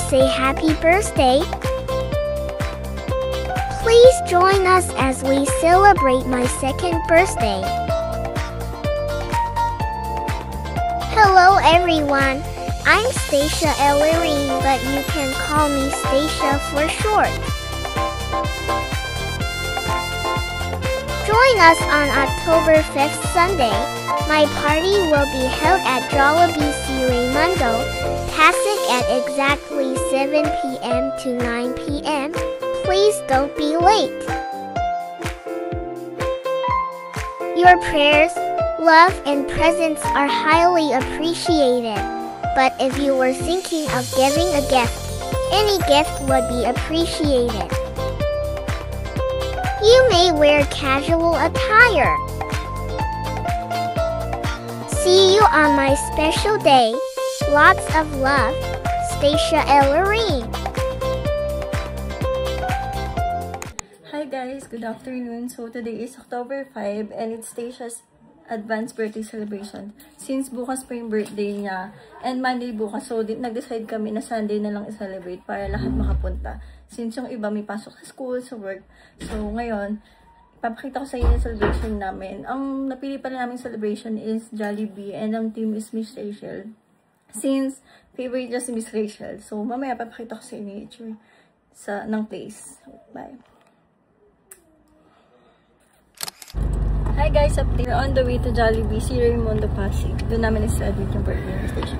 say happy birthday? Please join us as we celebrate my second birthday. Hello everyone, I'm Stacia Ellerine, but you can call me Stacia for short. Join us on October 5th Sunday. My party will be held at Jollibee C. Raimundo, Pasig at exactly 7 p.m. to 9 p.m. Please don't be late. Your prayers, love, and presents are highly appreciated. But if you were thinking of giving a gift, any gift would be appreciated. You may wear casual attire. See you on my special day. Lots of love, Stacia Ellerine. Hi guys, good afternoon. So today is October 5 and it's Stacia's advanced birthday celebration. Since bukas pa yung birthday niya and Monday bukas, so nag-decide kami na Sunday na lang i-celebrate para lahat makapunta. Since yung iba may pasok sa school, sa work. So ngayon, papakita ko sa inyo yung celebration namin. Ang napili pa namin celebration is Jollibee and ang team is Miss Rachel. Since favorite niya si Miss Rachel. So mamaya papakita ko sa inyo yung ng place. Bye! Hi guys, update. We're on the way to Jollibee, C. Raimundo, Pasig. Doon namin i-celebrate yung birthday ng Stacia.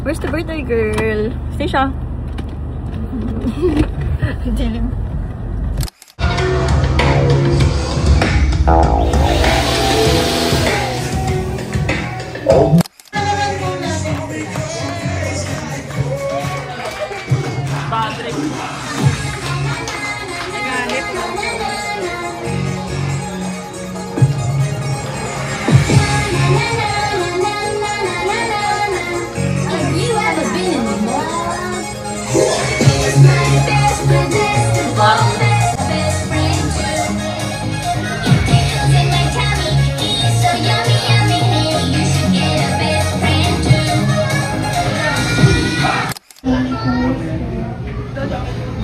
Where's the birthday girl? Stacia! Dilim.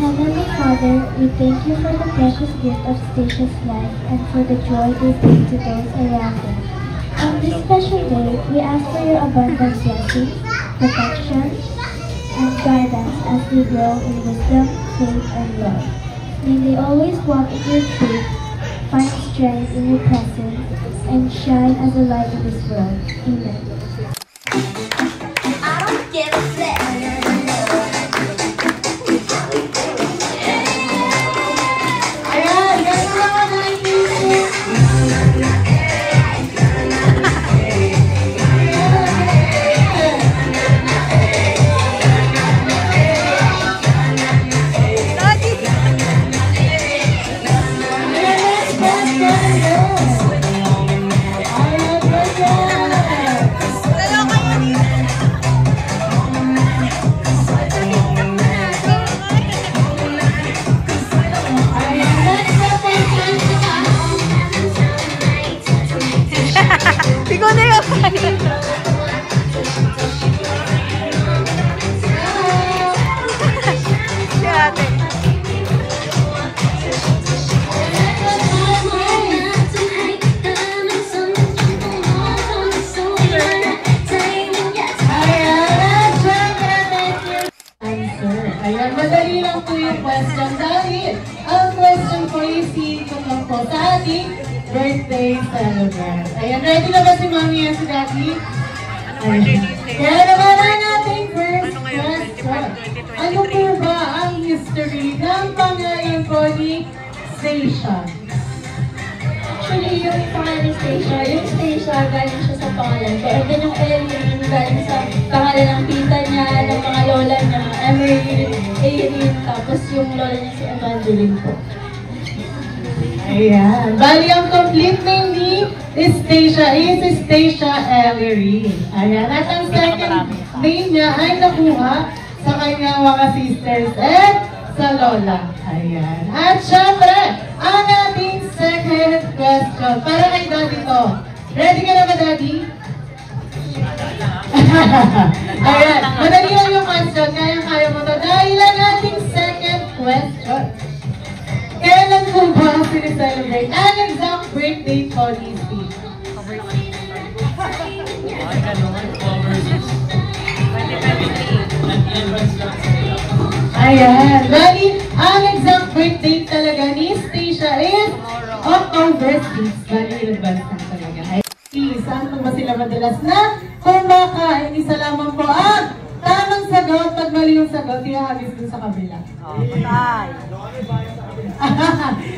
Heavenly Father, we thank you for the precious gift of Stacia's life and for the joy they bring to those around them. On this special day, we ask for your abundant blessings, protection, and guidance as they grow in wisdom, faith, and love. May they always walk in your truth, find strength in your presence, and shine as a light in this world. Amen. I don't give a flip. Ayan, madali lang po yung question dahil ang question po is lang po sa ating birthday celebrant. Ayan, ready na ba si Mami at si Daddy? Kaya naman ang ating first question. Ano po ba ang history ng pangalan po ni Stacia? Actually, yung pangalan ni Stacia, yung Stacia galing siya sa pangalan ko. And then yung Ellerine galing sa pangalan ng tita niya, ng mga lola niya, Emery, Erin, tapos yung lola niya si Evangeline po. Ayan. Bali, ang complete name ni Stacia is Stacia Ellerine. Ayan. At ang second name niya ay nakuha sa kanyang mga sisters at sa lola. Ayan. At syempre, ang ating second question para kay Daddy to. Ready ka na ba, Daddy? Ayan, madali lang yung question. Kaya mo to. Dahil ang ating second question. Kailan po ba sinicelebrate ang exact birthday ko ni Steve? Ayan. Bali, ang exact birthday talaga ni Stacia is October 6. Bali, advance na talaga. Saan po ba sila madalas na kumakain? Isa lamang po ang tamang sagot. Pag mali yung sagot, ihagis dun sa kabila.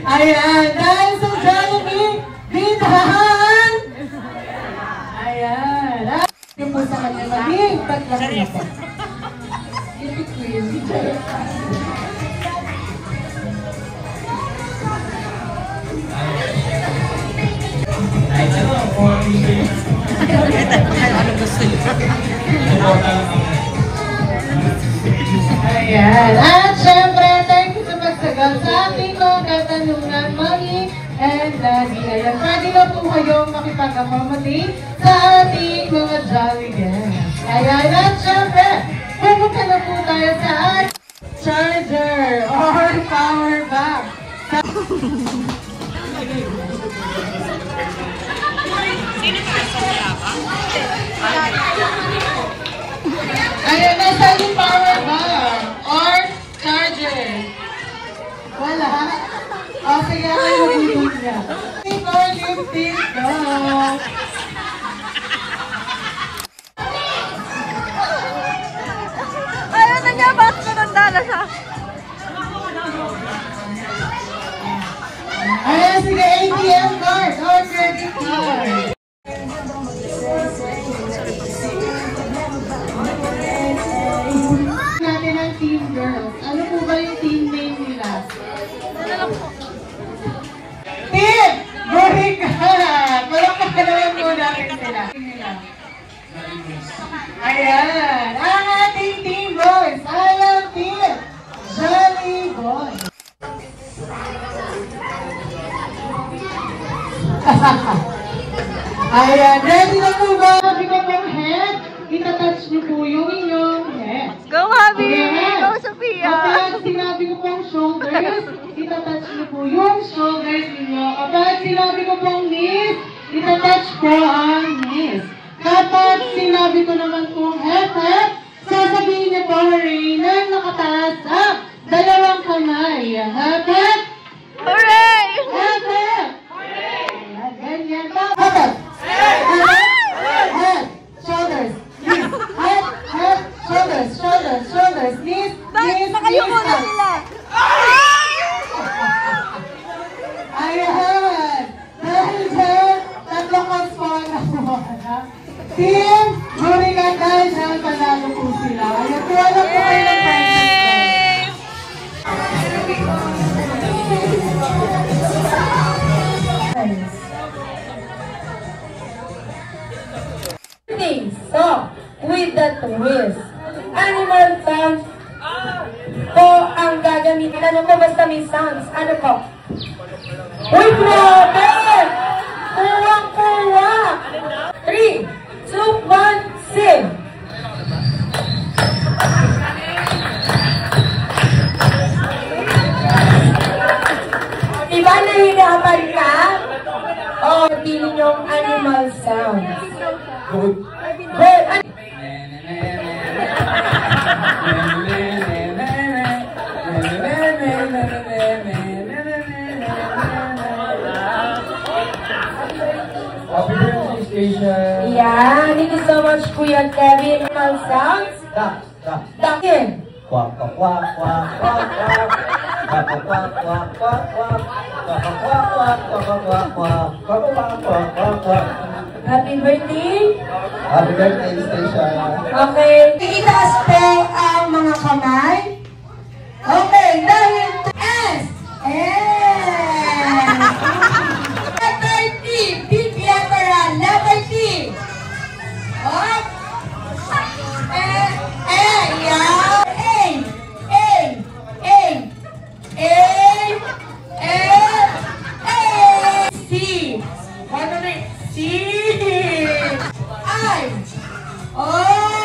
Ayan. Dahil sa Jollibee, bitahan! Ayan. Yung po sa kanya maging paglaki po. Ayan. At syempre, thank you sa pagsagot sa ating mga katanungan, Mommy and Daddy. Ayan, pwede na po kayong makipag-accommodate sa ating mga Jolly guests. Ayan, at syempre, pumunta na po tayo sa ating charger or power bank. Ayan, nasa yung power bank or charger. Wala. O, sige, ako yung mag-ibig niya. Or lifting go. Ayaw na niya, bakit matanda siya? Ayan, sige, ATM card or credit card. Natin ang team girls. Ano po ba yung team name nila? Team! Burikat! Malakpan naman po natin sila. Ayan! Ang ating team boys! Alam team! Jolly Boys! Ayan, ready na po ba? Sabi ko pong head, itatouch niyo po yung inyong head. Go, Habi! Ayan. Go, Sophia! Kapag sinabi ko pong shoulders, itatouch niyo po yung shoulders ninyo. Kapag sinabi ko pong knees, itatouch po ang knees. Kapag sinabi ko naman pong head, sasabihin niyo po, hooray, na nakataas ang dalawang kamay. Head, Hooray! head, ganyan. Head, head, shoulders, knees, head, shoulders, shoulders, knees, knees, Nakayuko na sila! Ayan! Dahil dyan, tatlong conspawn na po. Team, Burikat, dahil dyan, panalo po sila. Ayan, kuha na po kayo ng prizes. So, with the twist, animal sounds po ang gagamitin. Ano po basta may sounds? Ano po? Uy, grabe! Kuwang-kuwa! 3, 2, 1, sing! Diba nahihirapan ka? O, pili yung animal sounds. Good. Happy birthday, Stacia! Yeah, thank you so much, Kuya Kevin. Animal sounds? Dakin. Quack, quack, quack, quack, quack, quack. Quack, quack, quack, quack, quack. Quack, quack, quack, quack, quack, quack. Quack, quack, quack, quack, quack. Happy birthday. Happy birthday, Stacia! Okay. Itaas po ang mga kamay. Okay, dahil S. S. Letter T. Big letter A. Letter T. Up. Yeah. C. What do they? C. I. Oh.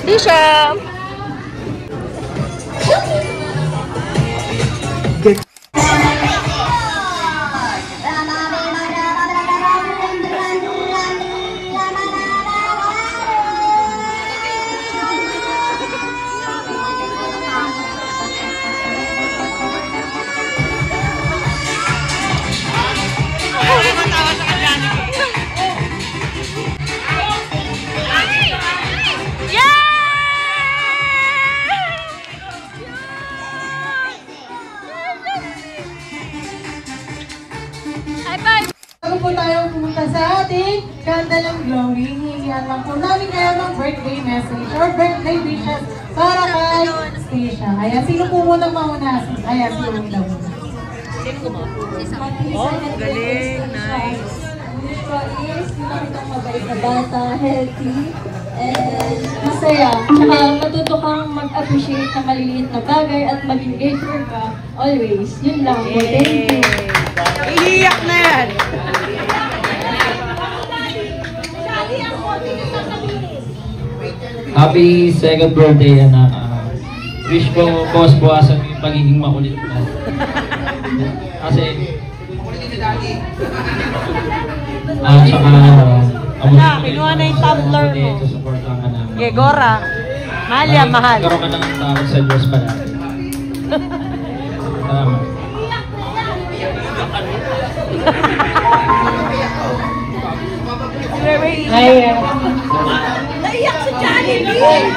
Tisha! Bago po tayo pumunta sa ating kandalang glowing, hihingian lang po namin kayo ng birthday message or birthday wishes para kay Stacia. Ayan, sino po munang mauna? Ayan, sino daw muna? Oh, galing. Nice. Is makitang mabait na bata, healthy, and masaya. Tsaka matuto kang mag-appreciate ng maliliit na bagay at maging grateful ka always. Yun lang po. Thank you. Iiyak na yan. Happy second birthday, anak. Wish ko buwas-buwasan yung pagiging makulit mo. Kasi saka kinuha na yung tumbler mo. Susuportahan ka namin. Gegora. Mahal yan, mahal. Karoon ka ng tawag sa Diyos pala. Salamat. Ayan. Naiyak si Jollibee!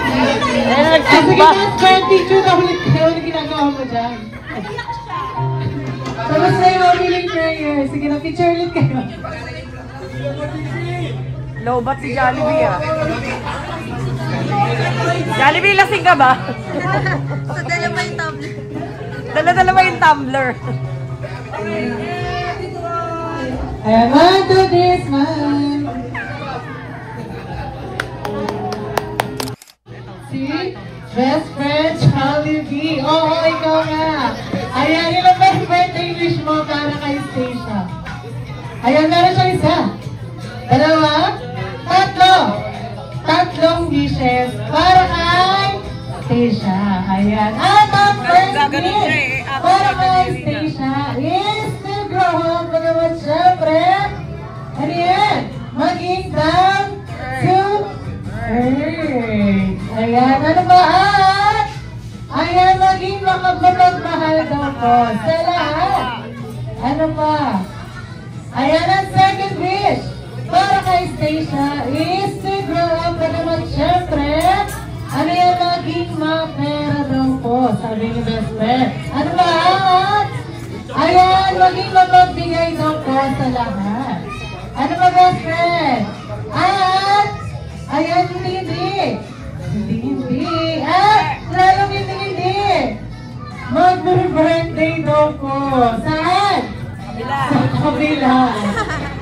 Sige na, 22 na ulit kayo. Ano ginagawa mo dyan? Tapos na yung feeling prayer. Sige na, picture ulit kayo. Lobat si Jollibee ah. Jollibee, lasing ka ba? Dalawa yung tumbler. Dala-dalawa yung tumbler. Ayan, one, two, this, man. Si best friend Jollibee. Oo, ikaw nga. Ayan, ilang best birthday wish mo para kay Stacia? Ayan, meron siya isa. Dalawa. Tatlo. Tatlong wishes para kay Stacia. Ayan. At ang first wish para kay Stacia is to grow up. Bagamat syempre, ano yan? Maging down to earth. Ayan, ano ba? At ayan, maging makapagmahal daw po sa lahat. Ano pa? Ayan, ang second wish para kay Stacia is to grow up. Bagamat syempre, ano yan, maging mapera daw po, sabi ni best friend. Ano ba? Ayan, maging mapagbigay daw po sa lahat. Ano ba, best friend? At ayan, hindi. At lalong hindi. Mag-birthday daw po. Saan? Sa kabila.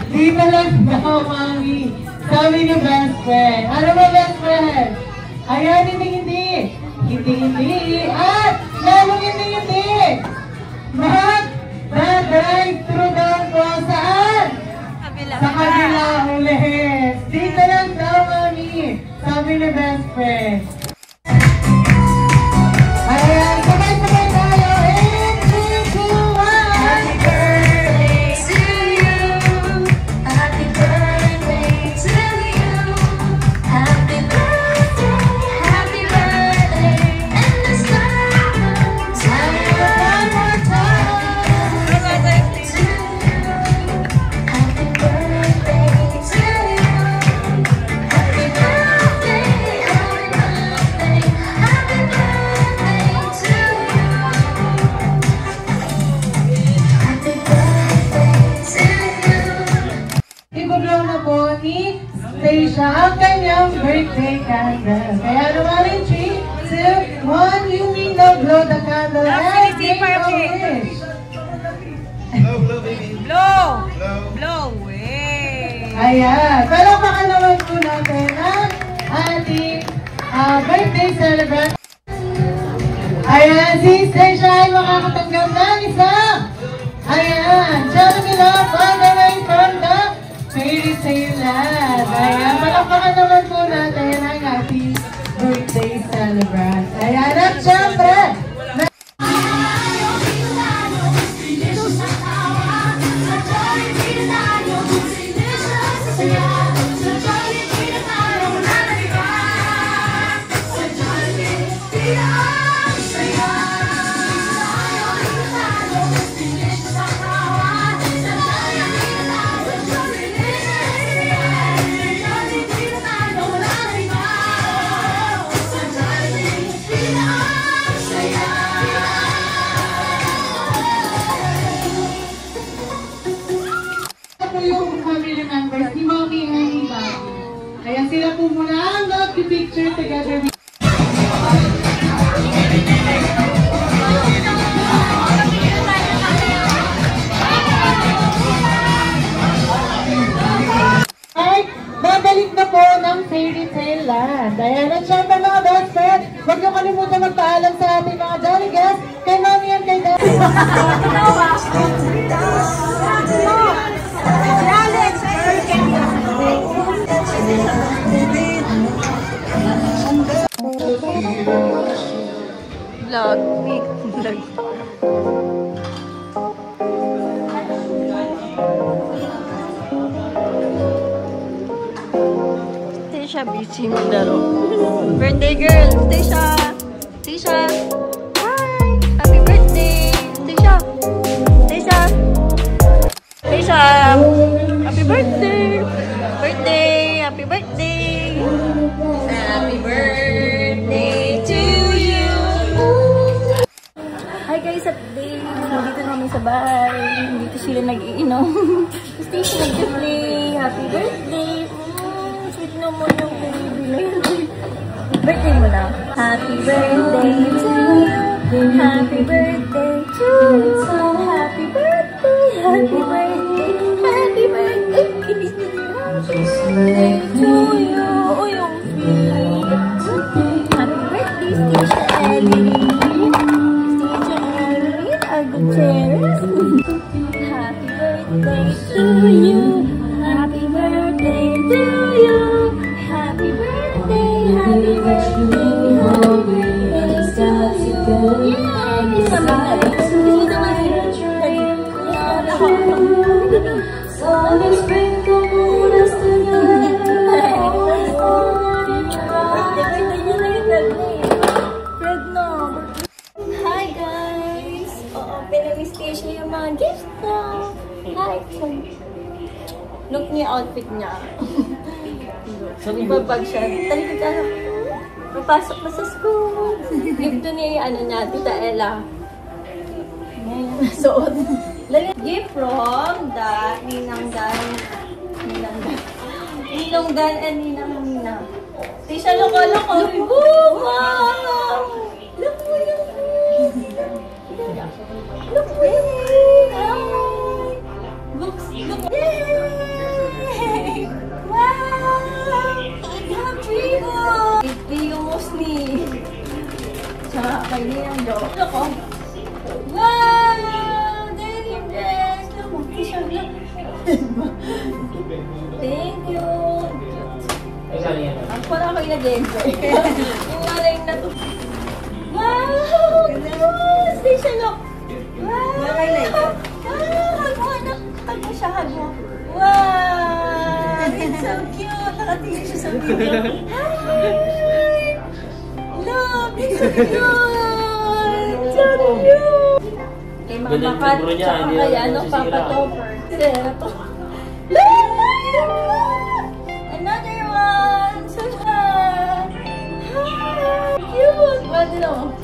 Dito lang daw, mami. Sabi ni best friend. Ano ba, best friend? Ayan, hindi. At lalong hindi. Mag-drive-thru daw po. Saan? Sa kabila ulit. Dito lang daw, mami. Sabi ni best friend. Ayan, sabay-sabay tayo. In 3, 2, 1. Happy birthday to you. Happy birthday to you. Happy birthday. Happy birthday. And the sun comes out. One more time. To you. Happy birthday to you. Happy birthday. Happy birthday. Happy birthday to you. Happy birthday to you. Ibablow na po ni Stacia ang kanyang birthday candle. Kaya naman in 3, 2, 1, you may now blow the candle and make a wish. Blow! Blow! Ayan. Pero baka naman po natin ang ating birthday celebrant. Ayan, si Stacia ay makakatanggap ng isang. Ayan, Jollibee Love all the way from Fairy Tale Land. Ayan, palakpakan naman po natin ang happy birthday celebrant. Ayan, at syempre, yung family members ni Mommy and ni Daddy. Kaya sila po muna ang mag-picture together with babalik na po ng Fairy Tale Land. Ayan, at syempre mga best friend, huwag niyo kalimutan magpaalam sa ating mga jolly guests, kay Mommy and kay Daddy. Vlog. Tisha, busy maglaro. Birthday girl! Tisha! Tisha! Hi! Happy birthday! Tisha! Tisha! Tisha! Happy birthday! Birthday! Happy birthday! Happy birthday to you! Hi guys, update! Nandito na kami sa bahay. Dito sila nag-iinom. Station nag-play. Happy birthday! Sweet naman yung baby na yun. Birthday mo na. Happy birthday to you. Happy birthday to you. Happy birthday. Happy birthday. Happy birthday. Happy birthday to you. Oh, yung sweet. Happy birthday, Station Ellie. Station Ellie. Agucheres. Happy birthday to you. Happy birthday to you. Happy birthday. Happy birthday. Happy birthday to you. Yay! Isa mo na. Isa mo na. So let's bring the mooners together. Hi guys! Pinag-stage niya yung mga gifts na. Hi! Look niya outfit niya. Ibabag siya. Talikod ka. Papasok na sa school. Gift to niya yung ano niya, Tita Ella. Ngayon, suot. Gift from the Ninang Dan and Ninang Nina. Tisha, loko-loko. Wow! Look mo yung look mo yung look. Yay! Wow! Happy mo! Iti yung mostly. Tsaka kay Ninang Jo. Loko. Wow! Denim dress! Look mo, Tisha, look. Thank you. Para ako yung nag-enjoy. Yung maling na to. Wow! Cute! Tisha, look. Wow! Hug mo, anak. Hug mo siya, hug mo. Wow! It's so cute. Nakatingin siya sa video. Hi! Look! It's so cute! So cute! Kay Mama Kat, tsaka kay ano, Papa Topper. Ito. Another one! So hi! Cute! Ano?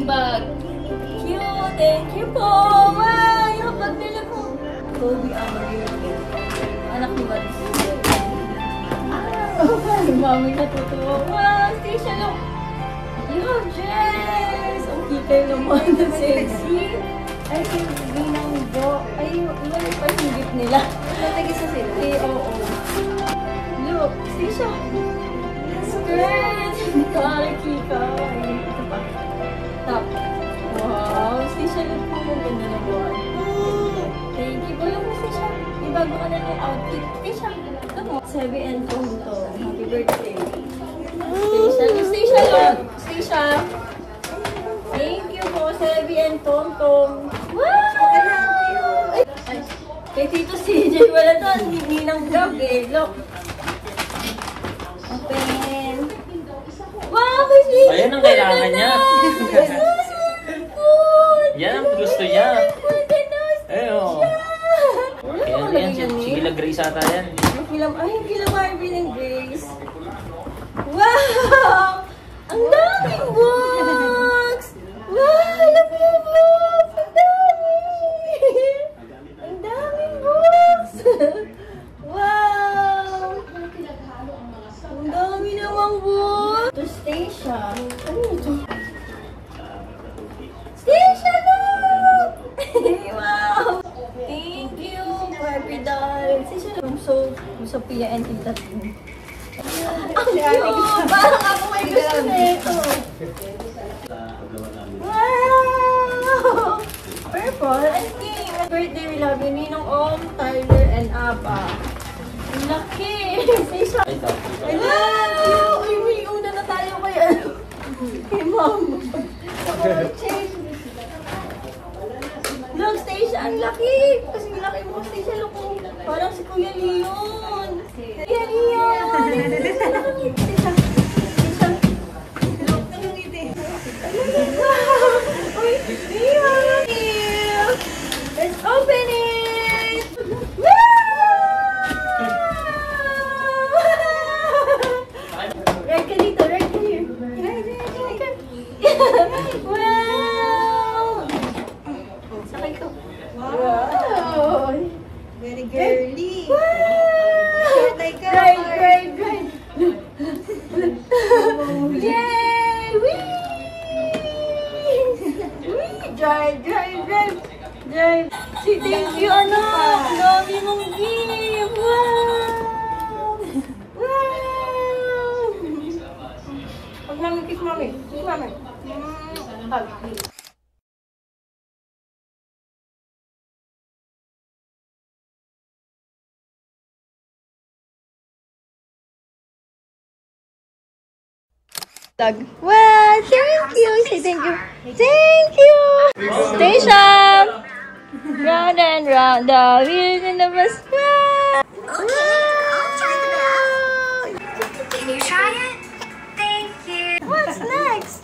Bag. Cute! Thank you po! Wow! Yung bag nila po. Kobe Amarillo. Anak ni Maris. Si Mami natutuwa. Wow! Station look! Yung dress! Ang kita naman na sexy. Ay, hindi nang go. Ay, iba na pa yung gift nila. Natagisa sila. Eh, oo. Look! Station! Skirt! Kalaki ka. Ay, ito pa. Top. Wow! Station look po yung ganda na buwan. Thank you. Bulong mo siya. Iba bago ka na ng outfit. Station, Sevi and Tonto. Happy birthday. Station. Thank you po, Sevi and Tonto. Wow! Ay, kay Tito CJ, wala to. Hindi ng vlog eh. Look. Open. Wow, kay CJ. Ayan ang kailangan niya. Yan ang gusto niya. Ayun. Ayan, sige lang Grace ata yan. Ay, kila Marvin and Grace. Wow! Ang daming box! Wow! Alam mo yung box! Ang dami! Ang daming box! Wow! Ang dami namang box! To station. Ano ito? Station! Wow! Thank you, Barbie doll. From Sophia and Tita Tin. Ang cute! Parang ako may gusto na ito. Wow! Purple and pink. Birthday we love you, Ninong Om, Tyler, and Abba. Ang laki! Wow! Uy, may una na tayo kay Mama. Look, Stacia, ang laki! Kasi laki mo, Stacia, look. Parang si Kuya Leon. Kuya Leon! Stacia. Look, nangingiti. Wow! Uy, Leon! Let's open it! Wow! Right ka dito, right ka here. Right ka. Wow! Sakay ko. Wow! Very girly. Wow! Like Right. Yay! Whee! Drive. Si thank you, anak. Dami mong gift. Wow! Pag mami, kiss mami. Hug. Wow, thank you. Say thank you. Thank you. Station. Round and round the wheels in the bus. Wow. Can you try it? Thank you. What's next?